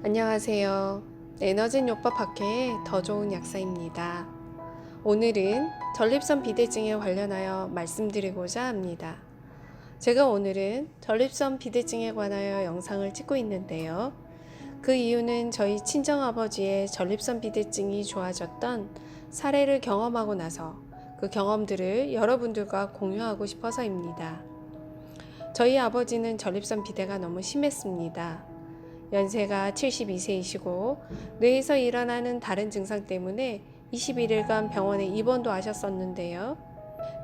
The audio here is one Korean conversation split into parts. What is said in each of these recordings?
안녕하세요. 에너진 요법 학회의 더 좋은 약사입니다. 오늘은 전립선 비대증에 관련하여 말씀드리고자 합니다. 제가 오늘은 전립선 비대증에 관하여 영상을 찍고 있는데요. 그 이유는 저희 친정아버지의 전립선 비대증이 좋아졌던 사례를 경험하고 나서 그 경험들을 여러분들과 공유하고 싶어서입니다. 저희 아버지는 전립선 비대가 너무 심했습니다. 연세가 72세이시고 뇌에서 일어나는 다른 증상 때문에 21일간 병원에 입원도 하셨었는데요.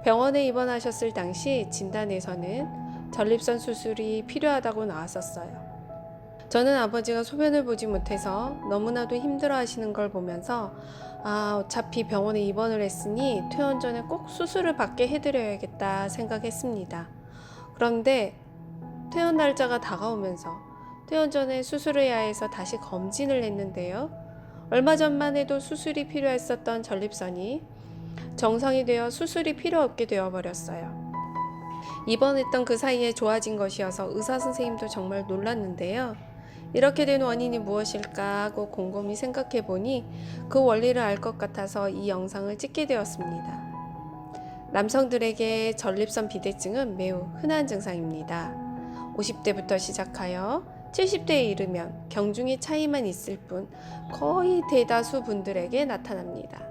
병원에 입원하셨을 당시 진단에서는 전립선 수술이 필요하다고 나왔었어요. 저는 아버지가 소변을 보지 못해서 너무나도 힘들어 하시는 걸 보면서 어차피 병원에 입원을 했으니 퇴원 전에 꼭 수술을 받게 해드려야겠다 생각했습니다. 그런데 퇴원 날짜가 다가오면서 퇴원 전에 수술을 해야 해서 다시 검진을 했는데요. 얼마 전만 해도 수술이 필요했었던 전립선이 정상이 되어 수술이 필요 없게 되어버렸어요. 입원했던 그 사이에 좋아진 것이어서 의사 선생님도 정말 놀랐는데요. 이렇게 된 원인이 무엇일까 하고 곰곰이 생각해 보니 그 원리를 알 것 같아서 이 영상을 찍게 되었습니다. 남성들에게 전립선 비대증은 매우 흔한 증상입니다. 50대부터 시작하여 70대에 이르면 경중의 차이만 있을 뿐 거의 대다수 분들에게 나타납니다.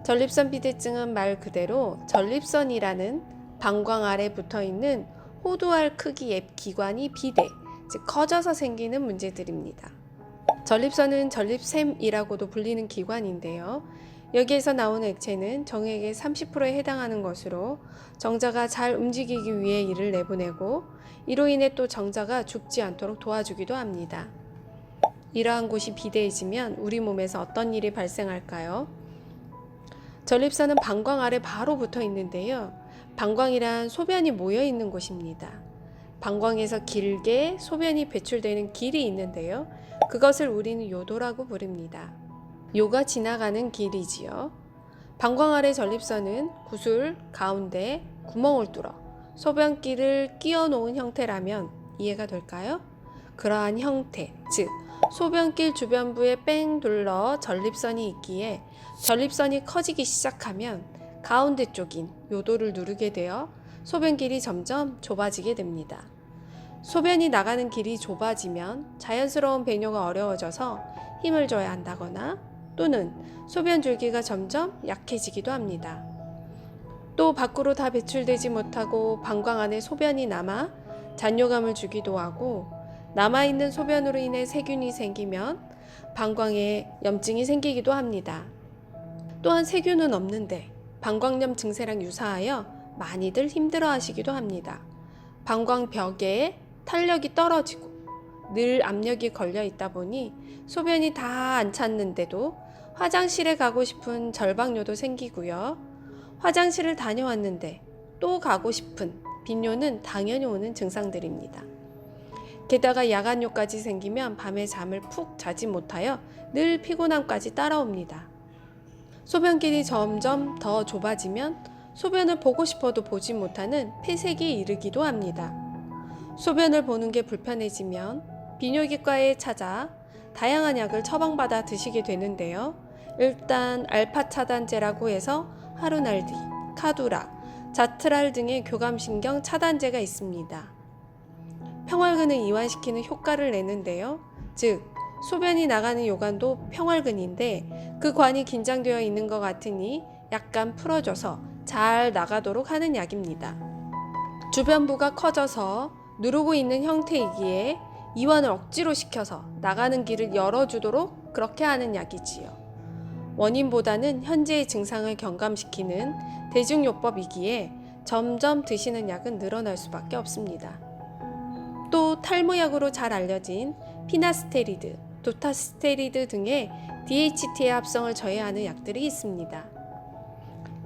전립선 비대증은 말 그대로 전립선이라는 방광 아래 붙어있는 호두알 크기의 기관이 비대, 즉 커져서 생기는 문제들입니다. 전립선은 전립샘이라고도 불리는 기관인데요. 여기에서 나오는 액체는 정액의 30%에 해당하는 것으로 정자가 잘 움직이기 위해 이를 내보내고 이로 인해 또 정자가 죽지 않도록 도와주기도 합니다. 이러한 곳이 비대해지면 우리 몸에서 어떤 일이 발생할까요? 전립선은 방광 아래 바로 붙어 있는데요. 방광이란 소변이 모여 있는 곳입니다. 방광에서 길게 소변이 배출되는 길이 있는데요. 그것을 우리는 요도라고 부릅니다. 요가 지나가는 길이지요. 방광 아래 전립선은 구슬 가운데 구멍을 뚫어 소변기를 끼워 놓은 형태라면 이해가 될까요? 그러한 형태, 즉 소변길 주변부에 뺑 둘러 전립선이 있기에 전립선이 커지기 시작하면 가운데 쪽인 요도를 누르게 되어 소변길이 점점 좁아지게 됩니다. 소변이 나가는 길이 좁아지면 자연스러운 배뇨가 어려워져서 힘을 줘야 한다거나 또는 소변 줄기가 점점 약해지기도 합니다. 또 밖으로 다 배출되지 못하고 방광 안에 소변이 남아 잔뇨감을 주기도 하고 남아있는 소변으로 인해 세균이 생기면 방광에 염증이 생기기도 합니다. 또한 세균은 없는데 방광염 증세랑 유사하여 많이들 힘들어 하시기도 합니다. 방광벽에 탄력이 떨어지고 늘 압력이 걸려 있다 보니 소변이 다 안 찼는데도 화장실에 가고 싶은 절박뇨도 생기고요. 화장실을 다녀왔는데 또 가고 싶은 빈뇨는 당연히 오는 증상들입니다. 게다가 야간뇨까지 생기면 밤에 잠을 푹 자지 못하여 늘 피곤함까지 따라옵니다. 소변길이 점점 더 좁아지면 소변을 보고 싶어도 보지 못하는 폐색이 이르기도 합니다. 소변을 보는 게 불편해지면 비뇨기과에 찾아 다양한 약을 처방받아 드시게 되는데요. 일단 알파 차단제라고 해서 하루날디, 카두라, 자트랄 등의 교감신경 차단제가 있습니다. 평활근을 이완시키는 효과를 내는데요. 즉 소변이 나가는 요관도 평활근인데 그 관이 긴장되어 있는 것 같으니 약간 풀어줘서 잘 나가도록 하는 약입니다. 주변부가 커져서 누르고 있는 형태이기에 이완을 억지로 시켜서 나가는 길을 열어주도록 그렇게 하는 약이지요. 원인보다는 현재의 증상을 경감시키는 대중요법이기에 점점 드시는 약은 늘어날 수밖에 없습니다. 또 탈모약으로 잘 알려진 피나스테리드, 도타스테리드 등의 DHT의 합성을 저해하는 약들이 있습니다.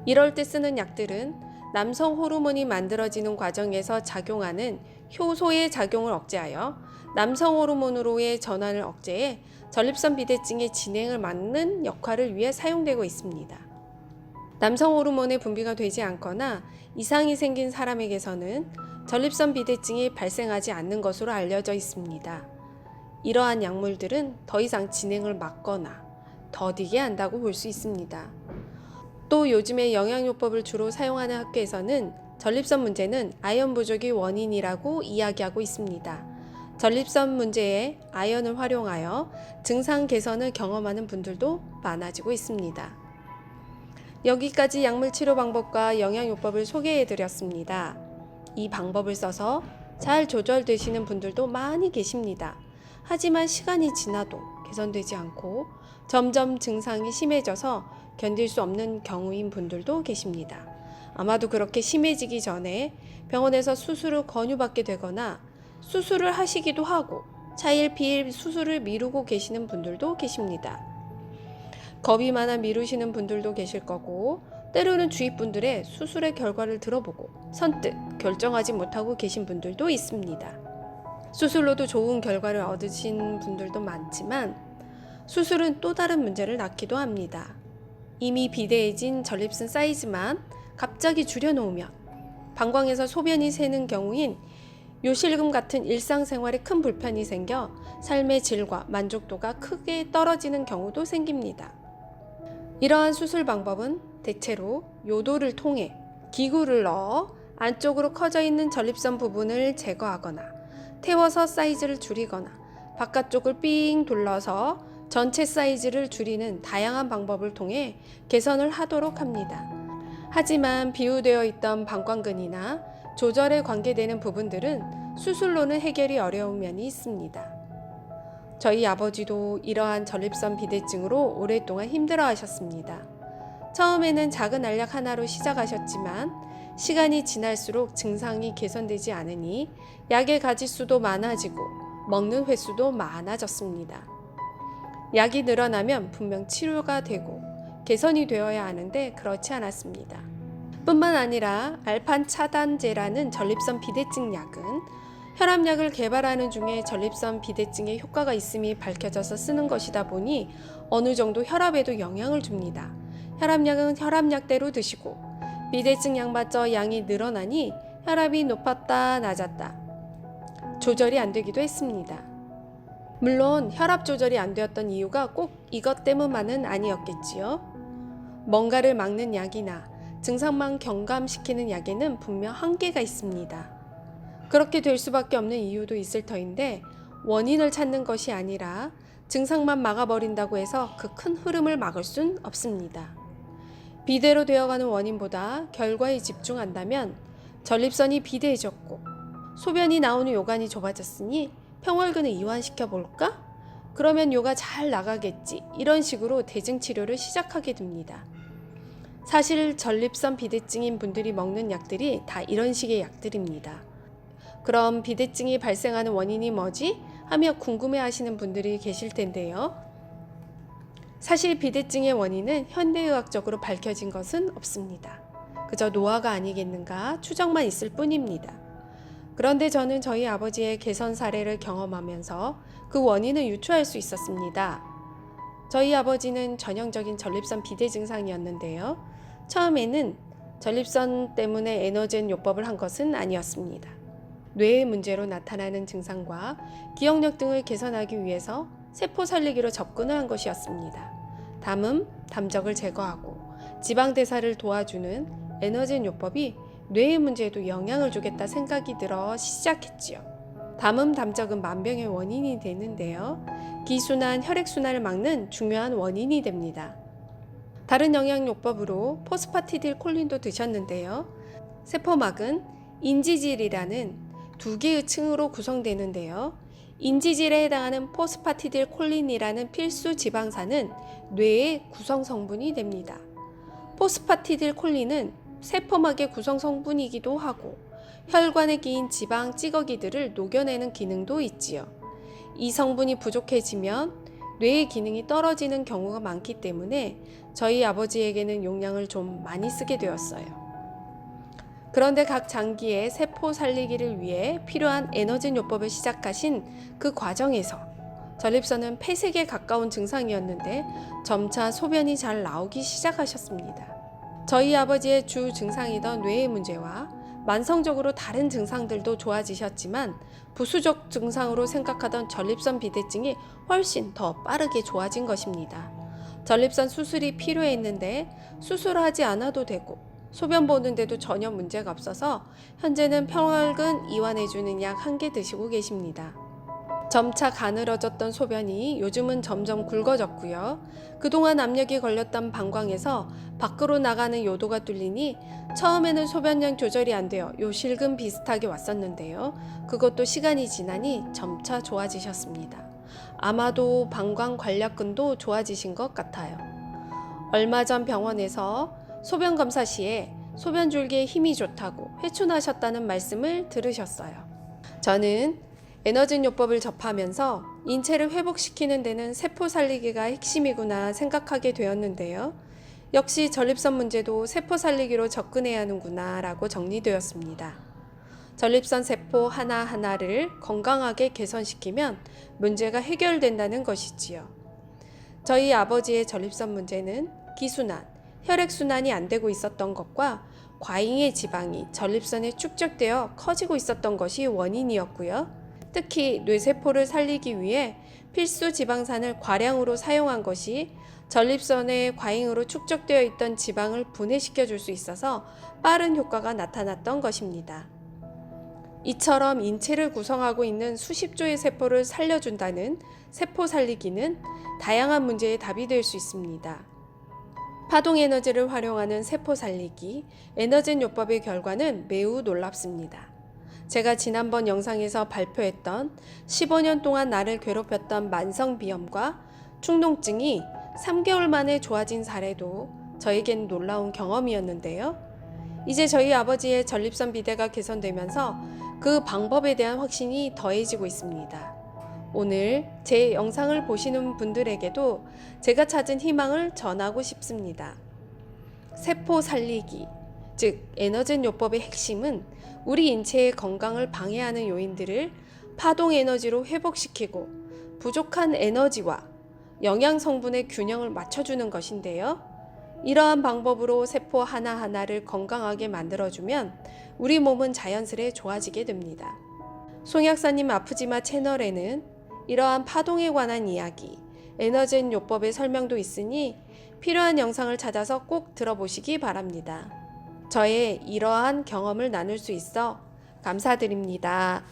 이럴 때 쓰는 약들은 남성 호르몬이 만들어지는 과정에서 작용하는 효소의 작용을 억제하여 남성 호르몬으로의 전환을 억제해 전립선 비대증의 진행을 막는 역할을 위해 사용되고 있습니다. 남성 호르몬의 분비가 되지 않거나 이상이 생긴 사람에게서는 전립선 비대증이 발생하지 않는 것으로 알려져 있습니다. 이러한 약물들은 더 이상 진행을 막거나 더디게 한다고 볼 수 있습니다. 또 요즘에 영양요법을 주로 사용하는 학교에서는 전립선 문제는 아연 부족이 원인이라고 이야기하고 있습니다. 전립선 문제에 아연을 활용하여 증상 개선을 경험하는 분들도 많아지고 있습니다. 여기까지 약물 치료 방법과 영양요법을 소개해 드렸습니다. 이 방법을 써서 잘 조절되시는 분들도 많이 계십니다. 하지만 시간이 지나도 개선되지 않고 점점 증상이 심해져서 견딜 수 없는 경우인 분들도 계십니다. 아마도 그렇게 심해지기 전에 병원에서 수술을 권유받게 되거나 수술을 하시기도 하고 차일피일 수술을 미루고 계시는 분들도 계십니다. 겁이 많아 미루시는 분들도 계실 거고, 때로는 주위 분들의 수술의 결과를 들어보고 선뜻 결정하지 못하고 계신 분들도 있습니다. 수술로도 좋은 결과를 얻으신 분들도 많지만 수술은 또 다른 문제를 낳기도 합니다. 이미 비대해진 전립선 사이즈만 갑자기 줄여놓으면 방광에서 소변이 새는 경우인 요실금 같은 일상생활에 큰 불편이 생겨 삶의 질과 만족도가 크게 떨어지는 경우도 생깁니다. 이러한 수술 방법은 대체로 요도를 통해 기구를 넣어 안쪽으로 커져 있는 전립선 부분을 제거하거나 태워서 사이즈를 줄이거나 바깥쪽을 삥 둘러서 전체 사이즈를 줄이는 다양한 방법을 통해 개선을 하도록 합니다. 하지만 비우되어 있던 방광근이나 조절에 관계되는 부분들은 수술로는 해결이 어려운 면이 있습니다. 저희 아버지도 이러한 전립선 비대증으로 오랫동안 힘들어 하셨습니다. 처음에는 작은 알약 하나로 시작하셨지만 시간이 지날수록 증상이 개선되지 않으니 약의 가지수도 많아지고 먹는 횟수도 많아졌습니다. 약이 늘어나면 분명 치료가 되고 개선이 되어야 하는데 그렇지 않았습니다. 뿐만 아니라 알판 차단제라는 전립선 비대증 약은 혈압약을 개발하는 중에 전립선 비대증에 효과가 있음이 밝혀져서 쓰는 것이다 보니 어느 정도 혈압에도 영향을 줍니다. 혈압약은 혈압약대로 드시고 비대증 약마저 양이 늘어나니 혈압이 높았다 낮았다 조절이 안 되기도 했습니다. 물론 혈압 조절이 안 되었던 이유가 꼭 이것 때문만은 아니었겠지요. 뭔가를 막는 약이나 증상만 경감시키는 약에는 분명 한계가 있습니다. 그렇게 될 수밖에 없는 이유도 있을 터인데 원인을 찾는 것이 아니라 증상만 막아버린다고 해서 그 큰 흐름을 막을 순 없습니다. 비대로 되어가는 원인보다 결과에 집중한다면 전립선이 비대해졌고 소변이 나오는 요관이 좁아졌으니 평월근을 이완시켜 볼까? 그러면 요가 잘 나가겠지. 이런 식으로 대증 치료를 시작하게 됩니다. 사실 전립선 비대증인 분들이 먹는 약들이 다 이런 식의 약들입니다. 그럼 비대증이 발생하는 원인이 뭐지? 하며 궁금해 하시는 분들이 계실 텐데요. 사실 비대증의 원인은 현대의학적으로 밝혀진 것은 없습니다. 그저 노화가 아니겠는가 추정만 있을 뿐입니다. 그런데 저는 저희 아버지의 개선 사례를 경험하면서 그 원인을 유추할 수 있었습니다. 저희 아버지는 전형적인 전립선 비대 증상이었는데요. 처음에는 전립선 때문에 에너젠 요법을 한 것은 아니었습니다. 뇌의 문제로 나타나는 증상과 기억력 등을 개선하기 위해서 세포 살리기로 접근을 한 것이었습니다. 담음, 담적을 제거하고 지방 대사를 도와주는 에너젠 요법이 뇌의 문제에도 영향을 주겠다 생각이 들어 시작했지요. 담음, 담적은 만병의 원인이 되는데요. 기순환, 혈액순환을 막는 중요한 원인이 됩니다. 다른 영양요법으로 포스파티딜 콜린도 드셨는데요. 세포막은 인지질이라는 두 개의 층으로 구성되는데요. 인지질에 해당하는 포스파티딜 콜린이라는 필수 지방산은 뇌의 구성 성분이 됩니다. 포스파티딜 콜린은 세포막의 구성 성분이기도 하고 혈관에 끼인 지방 찌꺼기들을 녹여내는 기능도 있지요. 이 성분이 부족해지면 뇌의 기능이 떨어지는 경우가 많기 때문에 저희 아버지에게는 용량을 좀 많이 쓰게 되었어요. 그런데 각 장기의 세포 살리기를 위해 필요한 에너젠 요법을 시작하신 그 과정에서 전립선은 폐색에 가까운 증상이었는데 점차 소변이 잘 나오기 시작하셨습니다. 저희 아버지의 주 증상이던 뇌의 문제와 만성적으로 다른 증상들도 좋아지셨지만 부수적 증상으로 생각하던 전립선 비대증이 훨씬 더 빠르게 좋아진 것입니다. 전립선 수술이 필요했는데 수술하지 않아도 되고 소변 보는데도 전혀 문제가 없어서 현재는 평활근 이완해주는 약 1개 드시고 계십니다. 점차 가늘어졌던 소변이 요즘은 점점 굵어졌고요. 그동안 압력이 걸렸던 방광에서 밖으로 나가는 요도가 뚫리니 처음에는 소변량 조절이 안 되어 요실금 비슷하게 왔었는데요. 그것도 시간이 지나니 점차 좋아지셨습니다. 아마도 방광 관략근도 좋아지신 것 같아요. 얼마 전 병원에서 소변 검사 시에 소변 줄기에 힘이 좋다고 회춘하셨다는 말씀을 들으셨어요. 저는 에너진요법을 접하면서 인체를 회복시키는 데는 세포 살리기가 핵심이구나 생각하게 되었는데요. 역시 전립선 문제도 세포 살리기로 접근해야 하는구나 라고 정리되었습니다. 전립선 세포 하나하나를 건강하게 개선시키면 문제가 해결된다는 것이지요. 저희 아버지의 전립선 문제는 기순환, 혈액순환이 안 되고 있었던 것과 과잉의 지방이 전립선에 축적되어 커지고 있었던 것이 원인이었고요. 특히 뇌세포를 살리기 위해 필수 지방산을 과량으로 사용한 것이 전립선에 과잉으로 축적되어 있던 지방을 분해시켜 줄 수 있어서 빠른 효과가 나타났던 것입니다. 이처럼 인체를 구성하고 있는 수십 조의 세포를 살려준다는 세포 살리기는 다양한 문제의 답이 될 수 있습니다. 파동 에너지를 활용하는 세포 살리기, 에너진 요법의 결과는 매우 놀랍습니다. 제가 지난번 영상에서 발표했던 15년 동안 나를 괴롭혔던 만성비염과 충농증이 3개월 만에 좋아진 사례도 저에겐 놀라운 경험이었는데요. 이제 저희 아버지의 전립선 비대가 개선되면서 그 방법에 대한 확신이 더해지고 있습니다. 오늘 제 영상을 보시는 분들에게도 제가 찾은 희망을 전하고 싶습니다. 세포 살리기, 즉 에너진 요법의 핵심은 우리 인체의 건강을 방해하는 요인들을 파동 에너지로 회복시키고 부족한 에너지와 영양 성분의 균형을 맞춰주는 것인데요. 이러한 방법으로 세포 하나하나를 건강하게 만들어주면 우리 몸은 자연스레 좋아지게 됩니다. 송약사님 아프지마 채널에는 이러한 파동에 관한 이야기, 에너진 요법의 설명도 있으니 필요한 영상을 찾아서 꼭 들어보시기 바랍니다. 저의 이러한 경험을 나눌 수 있어 감사드립니다.